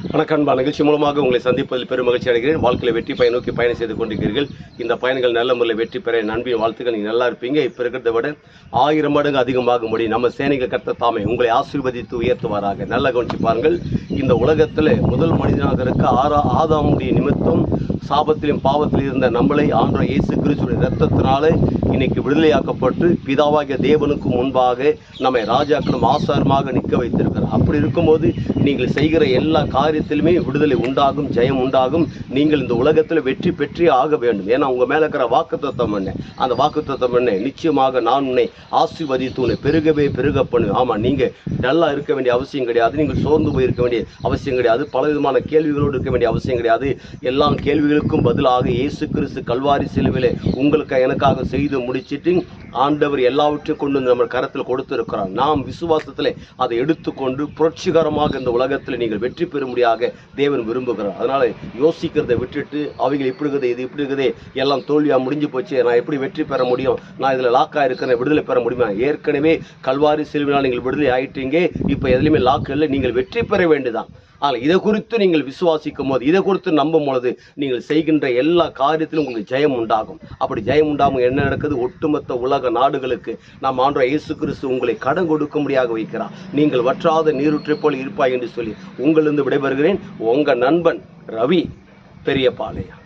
வணக்கம். நிகழ்ச்சி மூலமாக உங்களை சந்திப்பதில் பெரும் மகிழ்ச்சி அடைகிறேன். வாழ்க்கையில் வெற்றி பயன் நோக்கி பயணம் செய்து கொண்டிருக்கிறீர்கள். இந்த பயணங்கள் நல்ல முறையில் வெற்றி பெற நண்பின் வாழ்த்துக்கள். நீங்கள் நல்லா இருப்பீங்க. இப்போ இருக்கிறத விட 1000 மடங்கு அதிகமாகும்படி நம்ம சேனைகள் கர்த்தர் தாமே உங்களை ஆசீர்வதித்து உயர்த்துவாராக. நல்ல கவனிச்சு பாருங்கள். இந்த உலகத்தில் முதல் மனிதனாக இருக்க ஆதாமுடைய நிமித்தம் சாபத்திலும் பாவத்தில் இருந்த நம்மளை ஆண்டவர் இயேசு கிறிஸ்துவின் இரத்தத்தினாலே இன்னைக்கு விடுதலையாக்கப்பட்டு பிதாவாகிய தேவனுக்கு முன்பாக நம்மை ராஜாக்களும் ஆசாரமாக நிற்க வைத்திருக்கிறார். அப்படி இருக்கும்போது நீங்கள் செய்கிற எல்லா காரியத்திலுமே விடுதலை உண்டாகும், ஜெயம் உண்டாகும். நீங்கள் இந்த உலகத்தில் வெற்றி பெற்றே ஆக வேண்டும். ஏன்னா உங்கள் மேலே இருக்கிற வாக்குத்தத்தம் என்ன? அந்த வாக்குத்தத்தம் என்ன? நிச்சயமாக நான் உன்னை ஆசீர்வதித்து உன்னை பெருகவே பெருக பண்ணு. ஆமாம், நீங்கள் நல்லா இருக்க வேண்டிய அவசியம் கிடையாது. நீங்கள் சோர்ந்து போயிருக்க வேண்டிய அவசியம் கிடையாது. பல விதமான கேள்விகளோடு இருக்க வேண்டிய அவசியம் கிடையாது. எல்லா கேள்விகளுக்கும் பதிலாக இயேசு கிறிஸ்து கல்வாரி சிலுவையிலே உங்களுக்கு எனக்காக செய்து முடிச்சிட்டு ஆண்டவர் எல்லாவற்றையும் கொண்டு வந்து நம்ம கரத்தில் கொடுத்திருக்கிறார். நாம் விசுவாசத்தில் அதை எடுத்துக்கொண்டு புரட்சிகரமாக இந்த உலகத்தில் நீங்கள் வெற்றி பெறும்படியாக தேவன் விரும்புகிறார். அதனால யோசிக்கிறதை விட்டுட்டு அவைகள் இப்படி இருக்குது, இது இப்படி இருக்குது, எல்லாம் தோல்வியாக முடிஞ்சு போச்சு, நான் எப்படி வெற்றி பெற முடியும், நான் இதில் லாக்காக இருக்கிறேன், விடுதலை பெற முடியுமா? ஏற்கனவே கல்வாரி சிலுவையினால் நீங்கள் விடுதலை ஆயிட்டீங்க. இப்போ எதுலையுமே லாக்கு இல்லை. நீங்கள் வெற்றி பெற வேண்டியதான். ஆனால் இதை குறித்து நீங்கள் விசுவாசிக்கும் போது, இதை குறித்து நம்பும் பொழுது நீங்கள் செய்கின்ற எல்லா காரியத்திலும் உங்களுக்கு ஜெயம் உண்டாகும். அப்படி ஜெயம் உண்டாகும் என்ன நடக்குது? ஒட்டுமொத்த உலக நாடுகளுக்கு நாம் ஆண்டவர் இயேசு கிறிஸ்து உங்களை கடன் கொடுக்கும்படியாக வைக்கிறார். நீங்கள் வற்றாத நீரூற்றை போல் இருப்பாய் என்று சொல்லி உங்களிருந்து விடைபெறுகிறேன். உங்கள் நண்பன் ரவி, பெரியபாளையம்.